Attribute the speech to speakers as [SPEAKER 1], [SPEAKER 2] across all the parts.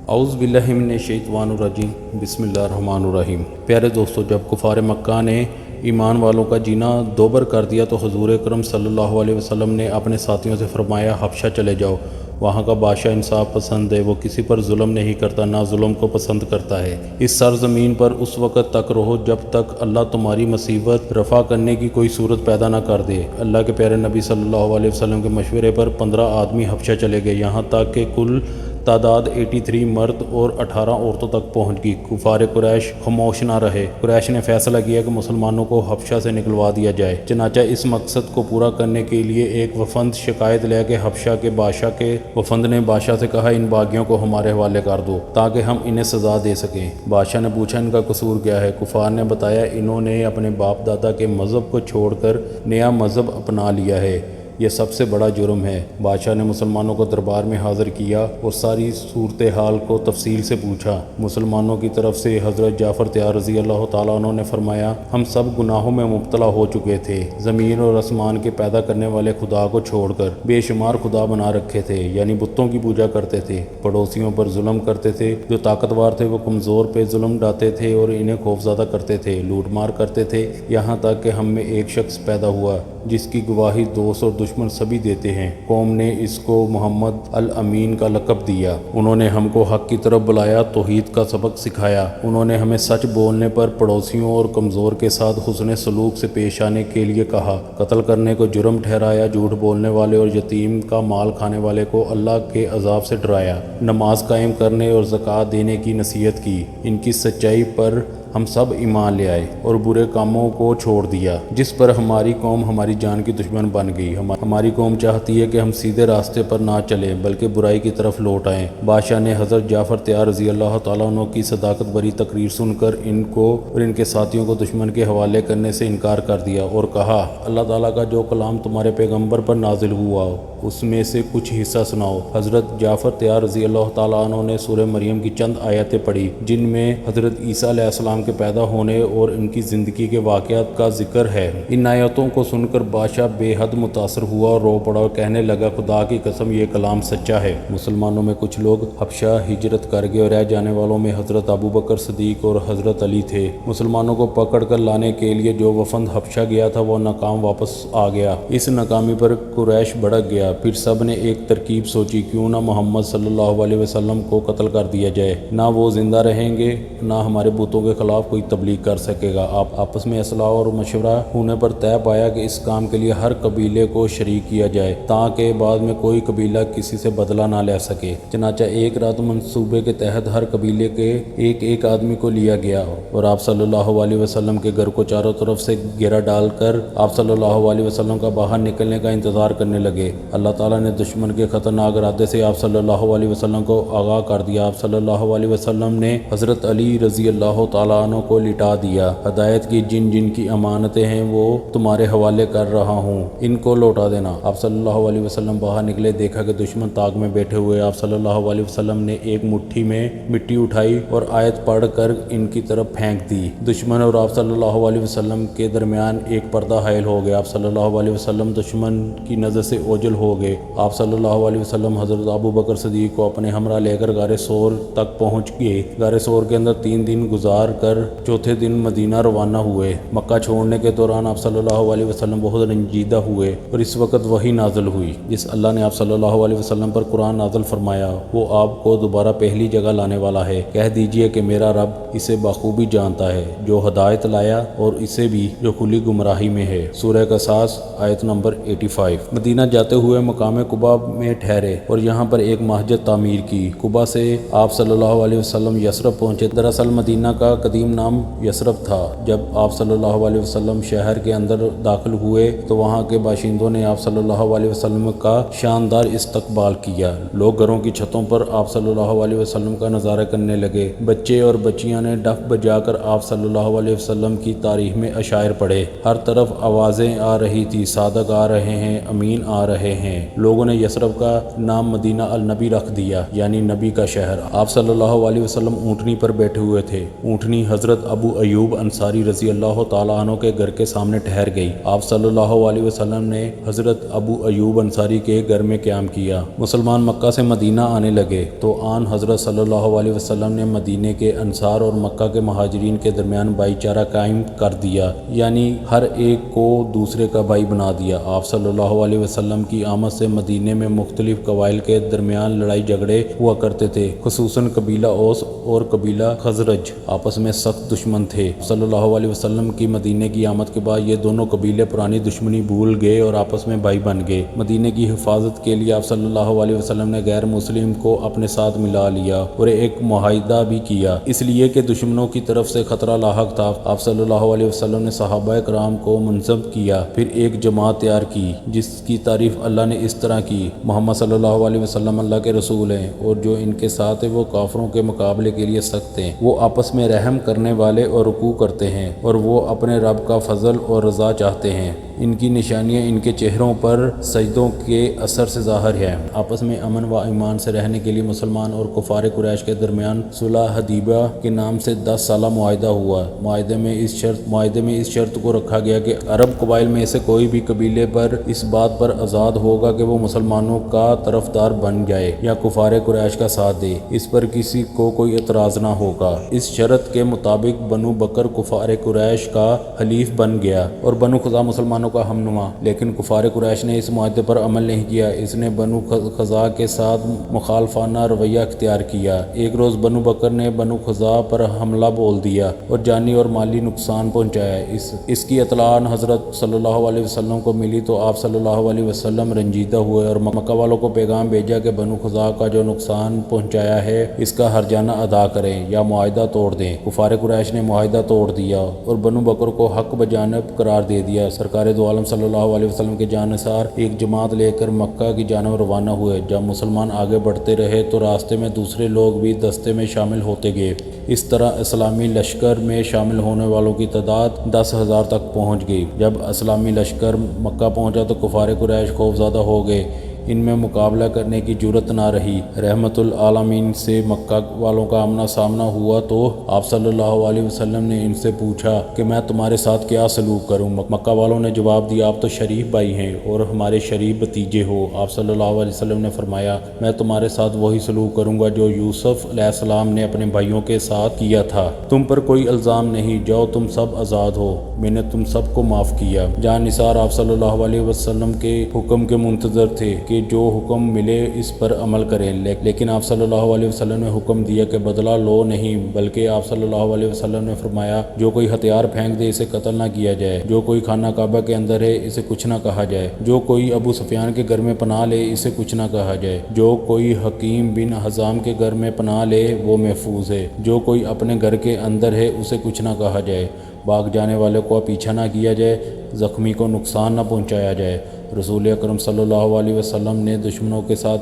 [SPEAKER 1] اعوذ باللہ من الشیطان الرجیم بسم اللہ الرحمن الرحیم۔ پیارے دوستو، جب کفار مکہ نے ایمان والوں کا جینا دوبر کر دیا تو حضور اکرم صلی اللہ علیہ وسلم نے اپنے ساتھیوں سے فرمایا، حبشہ چلے جاؤ، وہاں کا بادشاہ انصاف پسند ہے، وہ کسی پر ظلم نہیں کرتا، نہ ظلم کو پسند کرتا ہے۔ اس سرزمین پر اس وقت تک رہو جب تک اللہ تمہاری مصیبت رفع کرنے کی کوئی صورت پیدا نہ کر دے۔ اللہ کے پیارے نبی صلی اللہ علیہ وسلم کے مشورے پر 15 آدمی حبشہ چلے گئے، یہاں تک کہ کل تعداد 83 مرد اور 18 عورتوں تک پہنچ گئی۔ کفار قریش خاموش نہ رہے۔ قریش نے فیصلہ کیا کہ مسلمانوں کو حبشہ سے نکلوا دیا جائے۔ چنانچہ اس مقصد کو پورا کرنے کے لیے ایک وفد شکایت لے کے حبشہ کے بادشاہ کے وفد نے بادشاہ سے کہا، ان باغیوں کو ہمارے حوالے کر دو تاکہ ہم انہیں سزا دے سکیں۔ بادشاہ نے پوچھا، ان کا قصور کیا ہے؟ کفار نے بتایا، انہوں نے اپنے باپ دادا کے مذہب کو چھوڑ کر نیا مذہب اپنا لیا ہے، یہ سب سے بڑا جرم ہے۔ بادشاہ نے مسلمانوں کو دربار میں حاضر کیا اور ساری صورتحال کو تفصیل سے پوچھا۔ مسلمانوں کی طرف سے حضرت جعفر طیار رضی اللہ تعالیٰ عنہ نے فرمایا، ہم سب گناہوں میں مبتلا ہو چکے تھے، زمین اور آسمان کے پیدا کرنے والے خدا کو چھوڑ کر بے شمار خدا بنا رکھے تھے، یعنی بتوں کی پوجا کرتے تھے، پڑوسیوں پر ظلم کرتے تھے، جو طاقتور تھے وہ کمزور پہ ظلم ڈھاتے تھے اور انہیں خوفزدہ کرتے تھے، لوٹ مار کرتے تھے، یہاں تک کہ ہم میں ایک شخص پیدا ہوا جس کی گواہی دوست اور دشمن سبھی دیتے ہیں۔ قوم نے اس کو محمد الامین کا لقب دیا۔ انہوں نے ہم کو حق کی طرف بلایا، توحید کا سبق سکھایا۔ انہوں نے ہمیں سچ بولنے پر پڑوسیوں اور کمزور کے ساتھ حسن سلوک سے پیش آنے کے لیے کہا، قتل کرنے کو جرم ٹھہرایا، جھوٹ بولنے والے اور یتیم کا مال کھانے والے کو اللہ کے عذاب سے ڈرایا، نماز قائم کرنے اور زکوٰۃ دینے کی نصیحت کی۔ ان کی سچائی پر ہم سب ایمان لے آئے اور برے کاموں کو چھوڑ دیا، جس پر ہماری قوم ہماری جان کی دشمن بن گئی۔ ہماری قوم چاہتی ہے کہ ہم سیدھے راستے پر نہ چلیں بلکہ برائی کی طرف لوٹ آئیں۔ بادشاہ نے حضرت جعفر طیار رضی اللہ تعالیٰ عنہ کی صداقت بری تقریر سن کر ان کو اور ان کے ساتھیوں کو دشمن کے حوالے کرنے سے انکار کر دیا اور کہا، اللہ تعالیٰ کا جو کلام تمہارے پیغمبر پر نازل ہوا ہو اس میں سے کچھ حصہ سناؤ۔ حضرت جعفر طیار رضی اللہ تعالیٰ عنہ نے سورہ مریم کی چند آیتیں پڑھی جن میں حضرت عیسیٰ علیہ السلام کے پیدا ہونے اور ان کی زندگی کے واقعات کا ذکر ہے۔ ان آیتوں کو سن کر بادشاہ بے حد متاثر ہوا اور رو پڑا اور کہنے لگا، خدا کی قسم یہ کلام سچا ہے۔ مسلمانوں میں کچھ لوگ حبشہ ہجرت کر گئے اور رہ جانے والوں میں حضرت ابوبکر صدیق اور حضرت علی تھے۔ مسلمانوں کو پکڑ کر لانے کے لیے جو وفد حبشہ گیا تھا وہ ناکام واپس آ گیا۔ اس ناکامی پر قریش بھڑک گیا۔ پھر سب نے ایک ترکیب سوچی، کیوں نہ محمد صلی اللہ علیہ وسلم کو قتل کر دیا جائے، نہ وہ زندہ رہیں گے نہ ہمارے بتوں کے خلاف کوئی تبلیغ کر سکے گا۔ آپس میں اصلاح اور مشورہ ہونے پر طے پایا کہ اس کام کے لیے ہر قبیلے کو شریک کیا جائے تاکہ بعد میں کوئی قبیلہ کسی سے بدلہ نہ لے سکے۔ چنانچہ ایک رات منصوبے کے تحت ہر قبیلے کے ایک آدمی کو لیا گیا اور آپ صلی اللہ علیہ وسلم کے گھر کو چاروں طرف سے گھیرا ڈال کر آپ صلی اللہ علیہ وسلم کا باہر نکلنے کا انتظار کرنے لگے۔ اللہ تعالیٰ نے دشمن کے خطرناک ارادے سے آپ صلی اللہ علیہ وسلم کو آگاہ کر دیا۔ آپ صلی اللہ علیہ وسلم نے حضرت علی رضی اللہ تعالیٰ عنہ کو لٹا دیا۔ ہدایت کی جن کی امانتیں ہیں وہ تمہارے حوالے کر رہا ہوں، ان کو لوٹا دینا۔ آپ صلی اللہ علیہ وسلم باہر نکلے، دیکھا کہ دشمن طاق میں بیٹھے ہوئے۔ آپ صلی اللہ علیہ وسلم نے ایک مٹھی میں مٹی اٹھائی اور آیت پڑھ کر ان کی طرف پھینک دی۔ دشمن اور آپ صلی اللہ علیہ وسلم کے درمیان ایک پردہ حائل ہو گیا۔ آپ صلی اللہ علیہ وسلم دشمن کی نظر سے اوجھل ہو گئے۔ آپ صلی اللہ علیہ وسلم حضرت ابوبکر صدیق کو اپنے ہمراہ لے کر غار ثور تک پہنچ گئے۔ غار ثور کے اندر 3 دن گزار کر چوتھے دن مدینہ روانہ ہوئے۔ مکہ چھوڑنے کے دوران آپ صلی اللہ علیہ وسلم بہت رنجیدہ ہوئے اور اس وقت وحی نازل ہوئی جس اللہ نے آپ صلی اللہ علیہ وسلم پر قرآن نازل فرمایا، وہ آپ کو دوبارہ پہلی جگہ لانے والا ہے۔ کہہ دیجئے کہ میرا رب اسے بخوبی جانتا ہے جو ہدایت لایا اور اسے بھی جو کھلی گمراہی میں ہے۔ سورہ قصص آیت نمبر 85۔ مدینہ جاتے ہوئے مقام قباء میں ٹھہرے اور یہاں پر ایک مسجد تعمیر کی۔ قباء سے آپ صلی اللہ علیہ وسلم یثرب پہنچے۔ دراصل مدینہ کا قدیم نام یثرب تھا۔ جب آپ صلی اللہ علیہ وسلم شہر کے اندر داخل ہوئے تو وہاں کے باشندوں نے آپ صلی اللہ علیہ وسلم کا شاندار استقبال کیا۔ لوگ گھروں کی چھتوں پر آپ صلی اللہ علیہ وسلم کا نظارہ کرنے لگے۔ بچے اور بچیاں نے ڈف بجا کر آپ صلی اللہ علیہ وسلم کی تعریف میں اشعار پڑھے۔ ہر طرف آوازیں آ رہی تھی، صادق آ رہے ہیں، امین آ رہے ہیں۔ لوگوں نے یثرب کا نام مدینہ النبی رکھ دیا، یعنی نبی کا شہر۔ آپ صلی اللہ علیہ وسلم اونٹنی پر بیٹھے ہوئے تھے۔ اونٹنی حضرت ابو ایوب انصاری رضی اللہ تعالیٰ عنہ کے گھر کے سامنے ٹھہر گئی۔ آپ صلی اللہ علیہ وسلم نے حضرت ابو ایوب انصاری کے گھر میں قیام کیا۔ مسلمان مکہ سے مدینہ آنے لگے تو آن حضرت صلی اللہ علیہ وسلم نے مدینے کے انصار اور مکہ کے مہاجرین کے درمیان بھائی چارہ قائم کر دیا، یعنی ہر ایک کو دوسرے کا بھائی بنا دیا۔ آپ صلی اللہ علیہ وسلم کی آمد سے مدینے میں مختلف قبائل کے درمیان لڑائی جھگڑے ہوا کرتے تھے، خصوصاً قبیلہ اوس اور قبیلہ خزرج آپس میں سخت دشمن تھے۔ صلی اللہ علیہ وسلم کی مدینے کی آمد کے بعد یہ دونوں قبیلے پرانی دشمنی بھول گئے اور آپس میں بھائی بن گئے۔ مدینے کی حفاظت کے لیے آپ صلی اللہ علیہ وسلم نے غیر مسلم کو اپنے ساتھ ملا لیا اور ایک معاہدہ بھی کیا، اس لیے کہ دشمنوں کی طرف سے خطرہ لاحق تھا۔ آپ صلی اللہ علیہ وسلم نے صحابہ کرام کو منظم کیا، پھر ایک جماعت تیار کی جس کی تعریف اللہ نے اس طرح کی: محمد صلی اللہ علیہ وسلم اللہ کے رسول ہیں اور جو ان کے ساتھ ہے وہ کافروں کے مقابلے کے لیے سخت ہیں، وہ آپس میں رحم کرنے والے اور رکوع کرتے ہیں اور وہ اپنے رب کا فضل اور رضا چاہتے ہیں۔ ان کی نشانیاں ان کے چہروں پر سجدوں کے اثر سے ظاہر ہے۔ آپس میں امن و ایمان سے رہنے کے لیے مسلمان اور کفار قریش کے درمیان صلح حدیبیہ کے نام سے 10 سالہ معاہدہ ہوا۔ معاہدے میں اس شرط کو رکھا گیا کہ عرب قبائل میں سے کوئی بھی قبیلے پر اس بات پر آزاد ہوگا کہ وہ مسلمانوں کا طرفدار بن جائے یا کفار قریش کا ساتھ دے، اس پر کسی کو کوئی اعتراض نہ ہوگا۔ اس شرط کے مطابق بنو بکر کفار قریش کا حلیف بن گیا اور بنو خزاعہ مسلمانوں کا ہم نما، لیکن کفار قریش نے اس معاہدے پر عمل نہیں کیا۔ اس نے بنو خزاعہ کے ساتھ مخالفانہ رویہ اختیار کیا۔ ایک روز بنو بکر نے بنو خزاعہ پر حملہ بول دیا اور جانی اور مالی نقصان پہنچایا۔ اس کی اطلاع حضرت صلی اللہ علیہ وسلم کو ملی تو آپ صلی اللہ علیہ وسلم رنجیدہ ہوئے اور مکہ والوں کو پیغام بھیجا کہ بنو خزاعہ کا جو نقصان پہنچایا ہے اس کا ہرجانہ ادا کریں یا معاہدہ توڑ دیں۔ کفار قریش نے معاہدہ توڑ دیا اور بنو بکر کو حق بجانب قرار دے دیا۔ سرکار دو عالم صلی اللہ علیہ وسلم کے جانثار ایک جماعت لے کر مکہ کی جانب روانہ ہوئے۔ جب مسلمان آگے بڑھتے رہے تو راستے میں دوسرے لوگ بھی دستے میں شامل ہوتے گئے۔ اس طرح اسلامی لشکر میں شامل ہونے والوں کی تعداد 10,000 تک پہنچ گئی۔ جب اسلامی لشکر مکہ پہنچا تو کفار قریش خوفزدہ ہو گئے، ان میں مقابلہ کرنے کی جرأت نہ رہی۔ رحمت العالمین سے مکہ والوں کا آمنا سامنا ہوا تو آپ صلی اللہ علیہ وسلم نے ان سے پوچھا کہ میں تمہارے ساتھ کیا سلوک کروں؟ مکہ والوں نے جواب دیا، آپ تو شریف بھائی ہیں اور ہمارے شریف بھتیجے ہو۔ آپ صلی اللہ علیہ وسلم نے فرمایا، میں تمہارے ساتھ وہی سلوک کروں گا جو یوسف علیہ السلام نے اپنے بھائیوں کے ساتھ کیا تھا۔ تم پر کوئی الزام نہیں، جاؤ تم سب آزاد ہو، میں نے تم سب کو معاف کیا۔ جان نثار آپ صلی اللہ علیہ وسلم کے حکم کے منتظر تھے کہ جو حکم ملے اس پر عمل کریں، لیکن آپ صلی اللہ علیہ وسلم نے حکم دیا کہ بدلہ لو نہیں، بلکہ آپ صلی اللہ علیہ وسلم نے فرمایا، جو کوئی ہتھیار پھینک دے اسے قتل نہ کیا جائے، جو کوئی خانہ کعبہ کے اندر ہے اسے کچھ نہ کہا جائے، جو کوئی ابو سفیان کے گھر میں پناہ لے اسے کچھ نہ کہا جائے، جو کوئی حکیم بن حزام کے گھر میں پناہ لے وہ محفوظ ہے، جو کوئی اپنے گھر کے اندر ہے اسے کچھ نہ کہا جائے، بھاگ جانے والے کو پیچھا نہ کیا جائے، زخمی کو نقصان نہ پہنچایا جائے۔ رسول اکرم صلی اللہ علیہ وسلم نے دشمنوں کے ساتھ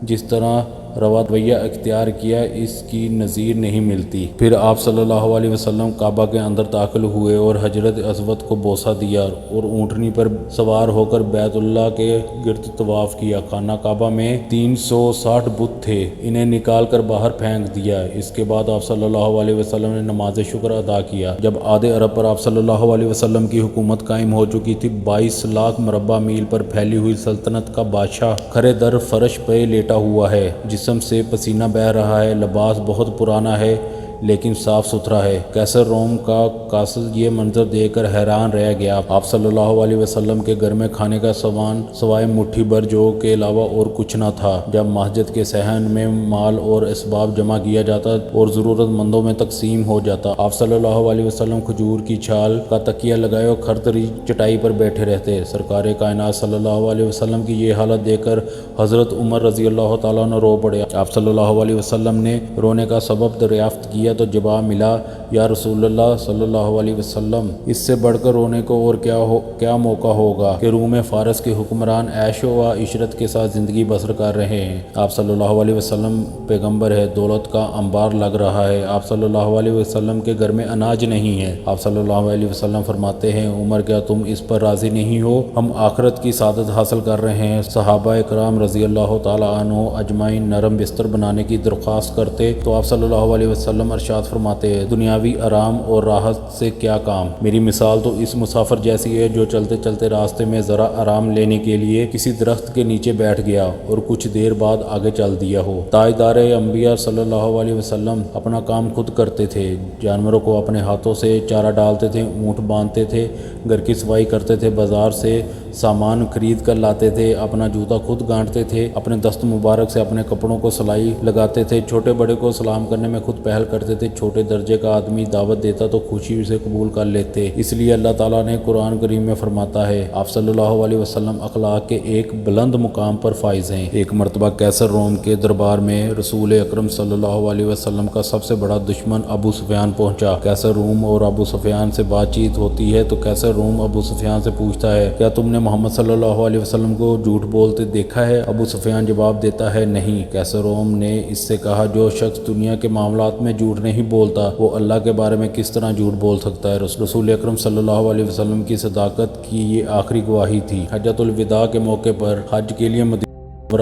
[SPEAKER 1] جس طرح رویہ اختیار کیا اس کی نظیر نہیں ملتی۔ پھر آپ صلی اللہ علیہ وسلم کعبہ کے اندر داخل ہوئے اور حجرت اسود کو بوسہ دیا اور اونٹنی پر سوار ہو کر بیت اللہ کے گرد طواف کیا۔ خانہ کعبہ میں 360 بت تھے، انہیں نکال کر باہر پھینک دیا۔ اس کے بعد آپ صلی اللہ علیہ وسلم نے نماز شکر ادا کیا۔ جب آدھے عرب پر آپ صلی اللہ علیہ وسلم کی حکومت قائم ہو چکی تھی، 22 لاکھ مربع میل پر پھیلی ہوئی سلطنت کا بادشاہ کھڑے در فرش پہ لیٹا ہوا ہے، جسم سے پسینہ بہہ رہا ہے، لباس بہت پرانا ہے لیکن صاف ستھرا ہے۔ قیصر روم کا قاصد یہ منظر دیکھ کر حیران رہ گیا۔ آپ صلی اللہ علیہ وسلم کے گھر میں کھانے کا سامان سوائے مٹھی بھر جو کے علاوہ اور کچھ نہ تھا۔ جب مسجد کے صحن میں مال اور اسباب جمع کیا جاتا اور ضرورت مندوں میں تقسیم ہو جاتا، آپ صلی اللہ علیہ وسلم کھجور کی چھال کا تکیہ لگائے اور کھرتری چٹائی پر بیٹھے رہتے۔ سرکار کائنات صلی اللہ علیہ وسلم کی یہ حالت دیکھ کر حضرت عمر رضی اللہ تعالیٰ عنہ رو پڑے۔ آپ صلی اللہ علیہ وسلم نے رونے کا سبب دریافت کیا تو جواب ملا، یا رسول اللہ صلی اللہ علیہ وسلم، اس سے بڑھ کر رونے کو اور کیا موقع ہوگا کہ روم فارس کے حکمران عیش و عشرت کے ساتھ زندگی بسر کر رہے ہیں۔ آپ صلی اللہ علیہ وسلم پیغمبر ہے، دولت کا انبار لگ رہا ہے۔ آپ صلی اللہ علیہ وسلم کے گھر میں اناج نہیں ہے۔ آپ صلی اللہ علیہ وسلم فرماتے ہیں، عمر کیا تم اس پر راضی نہیں ہو؟ ہم آخرت کی سعادت حاصل کر رہے ہیں۔ صحابہ کرام رضی اللہ تعالی عنہ اجمعین نرم بستر بنانے کی درخواست کرتے تو آپ صلی اللہ علیہ وسلم ارشاد فرماتے ہیں، دنیاوی آرام اور راحت سے کیا کام؟ میری مثال تو اس مسافر جیسی ہے جو چلتے چلتے راستے میں ذرا آرام لینے کے لیے کسی درخت کے نیچے بیٹھ گیا اور کچھ دیر بعد آگے چل دیا ہو۔ تاجدار انبیاء صلی اللہ علیہ وسلم اپنا کام خود کرتے تھے، جانوروں کو اپنے ہاتھوں سے چارہ ڈالتے تھے، اونٹ باندھتے تھے، گھر کی صفائی کرتے تھے، بازار سے سامان خرید کر لاتے تھے، اپنا جوتا خود گانٹتے تھے، اپنے دست مبارک سے اپنے کپڑوں کو سلائی لگاتے تھے، چھوٹے بڑے کو سلام کرنے میں خود پہل کرتے تھے، چھوٹے درجے کا آدمی دعوت دیتا تو خوشی سے قبول کر لیتے۔ اس لیے اللہ تعالیٰ نے قرآن کریم میں فرماتا ہے، آپ صلی اللہ علیہ وسلم اخلاق کے ایک بلند مقام پر فائز ہیں۔ ایک مرتبہ قیصر روم کے دربار میں رسول اکرم صلی اللہ علیہ وسلم کا سب سے بڑا دشمن ابو سفیان پہنچا۔ قیصر روم اور ابو سفیان سے بات چیت ہوتی ہے تو قیصر روم ابو سفیان سے پوچھتا ہے، کیا تم نے محمد صلی اللہ علیہ وسلم کو جھوٹ بولتے دیکھا ہے؟ ابو سفیان جواب دیتا ہے، نہیں۔ قیصر روم نے اس سے کہا، جو شخص دنیا کے معاملات میں جھوٹ نہیں بولتا وہ اللہ کے بارے میں کس طرح جھوٹ بول سکتا ہے؟ رسول اکرم صلی اللہ علیہ وسلم کی صداقت کی یہ آخری گواہی تھی۔ حجۃ الوداع کے موقع پر حج کے لیے مدینہ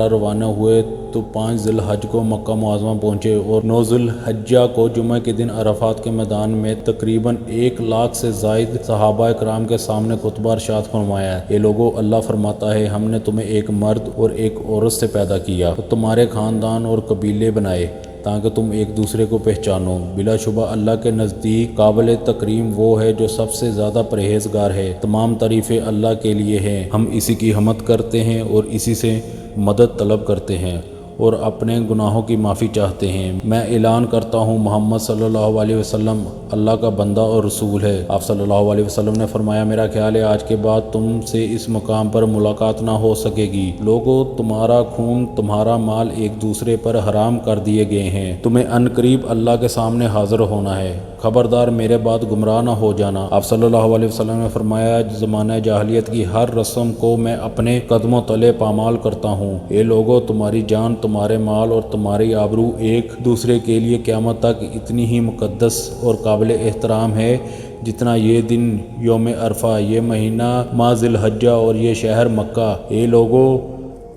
[SPEAKER 1] روانہ ہوئے تو 5 ذی الحج کو مکہ معظمہ پہنچے اور 9 ذی الحجہ کو جمعہ کے دن عرفات کے میدان میں تقریباً 1 لاکھ سے زائد صحابہ کرام کے سامنے خطبہ ارشاد فرمایا ہے، اے لوگو، اللہ فرماتا ہے، ہم نے تمہیں ایک مرد اور ایک عورت سے پیدا کیا تو تمہارے خاندان اور قبیلے بنائے تاکہ تم ایک دوسرے کو پہچانو۔ بلا شبہ اللہ کے نزدیک قابل تکریم وہ ہے جو سب سے زیادہ پرہیزگار ہے۔ تمام تعریفیں اللہ کے لیے ہیں، ہم اسی کی حمد کرتے ہیں اور اسی سے مدد طلب کرتے ہیں اور اپنے گناہوں کی معافی چاہتے ہیں۔ میں اعلان کرتا ہوں، محمد صلی اللہ علیہ وسلم اللہ کا بندہ اور رسول ہے۔ آپ صلی اللہ علیہ وسلم نے فرمایا، میرا خیال ہے آج کے بعد تم سے اس مقام پر ملاقات نہ ہو سکے گی۔ لوگو، تمہارا خون، تمہارا مال ایک دوسرے پر حرام کر دیے گئے ہیں، تمہیں عنقریب اللہ کے سامنے حاضر ہونا ہے، خبردار میرے بعد گمراہ نہ ہو جانا۔ آپ صلی اللہ علیہ وسلم نے فرمایا، زمانہ جاہلیت کی ہر رسم کو میں اپنے قدموں تلے پامال کرتا ہوں۔ اے لوگو، تمہاری جان، تمہارے مال اور تمہاری آبرو ایک دوسرے کے لیے قیامت تک اتنی ہی مقدس اور قابل احترام ہے جتنا یہ دن یوم عرفہ، یہ مہینہ ماہ ذی الحجہ اور یہ شہر مکہ۔ اے لوگو،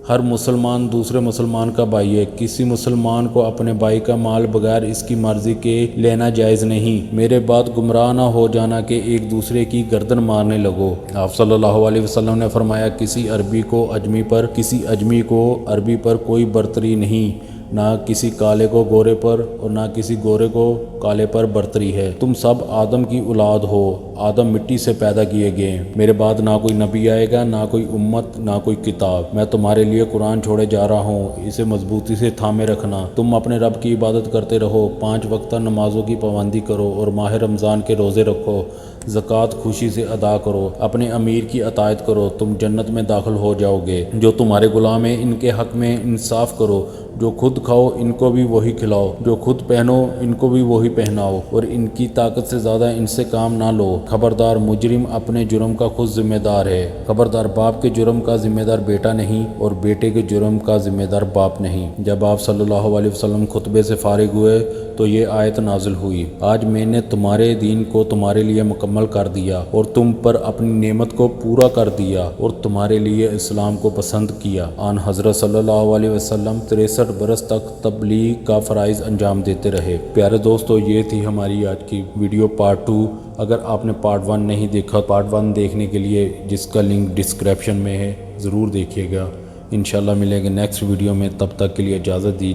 [SPEAKER 1] ہر مسلمان دوسرے مسلمان کا بھائی ہے، کسی مسلمان کو اپنے بھائی کا مال بغیر اس کی مرضی کے لینا جائز نہیں۔ میرے بعد گمراہ نہ ہو جانا کہ ایک دوسرے کی گردن مارنے لگو۔ آپ صلی اللہ علیہ وسلم نے فرمایا، کسی عربی کو اجمی پر، کسی اجمی کو عربی پر کوئی برتری نہیں، نہ کسی کالے کو گورے پر اور نہ کسی گورے کو کالے پر برتری ہے۔ تم سب آدم کی اولاد ہو، آدم مٹی سے پیدا کیے گئے، میرے بعد نہ کوئی نبی آئے گا، نہ کوئی امت، نہ کوئی کتاب۔ میں تمہارے لیے قرآن چھوڑے جا رہا ہوں، اسے مضبوطی سے تھامے رکھنا۔ تم اپنے رب کی عبادت کرتے رہو، 5 وقتہ نمازوں کی پابندی کرو اور ماہ رمضان کے روزے رکھو، زکوٰۃ خوشی سے ادا کرو، اپنے امیر کی اطاعت کرو، تم جنت میں داخل ہو جاؤ گے۔ جو تمہارے غلام ہیں ان کے حق میں انصاف کرو، جو خود کھاؤ ان کو بھی وہی کھلاؤ، جو خود پہنو ان کو بھی وہی پہناؤ، اور ان کی طاقت سے زیادہ ان سے کام نہ لو۔ خبردار، مجرم اپنے جرم کا خود ذمہ دار ہے۔ خبردار، باپ کے جرم کا ذمہ دار بیٹا نہیں اور بیٹے کے جرم کا ذمہ دار باپ نہیں۔ جب آپ صلی اللہ علیہ وسلم خطبے سے فارغ ہوئے تو یہ آیت نازل ہوئی، آج میں نے تمہارے دین کو تمہارے لیے مکمل کر دیا اور تم پر اپنی نعمت کو پورا کر دیا اور تمہارے لیے اسلام کو پسند کیا۔ آن حضرت صلی اللہ علیہ وسلم 63 برس تک تبلیغ کا فرائض انجام دیتے رہے۔ پیارے دوستو، یہ تھی ہماری آج کی ویڈیو پارٹ 2۔ اگر آپ نے پارٹ 1 نہیں دیکھا، پارٹ 1 دیکھنے کے لیے جس کا لنک ڈسکرپشن میں ہے ضرور دیکھیے گا۔ انشاءاللہ ملیں گے نیکسٹ ویڈیو میں، تب تک کے لیے اجازت دیجیے۔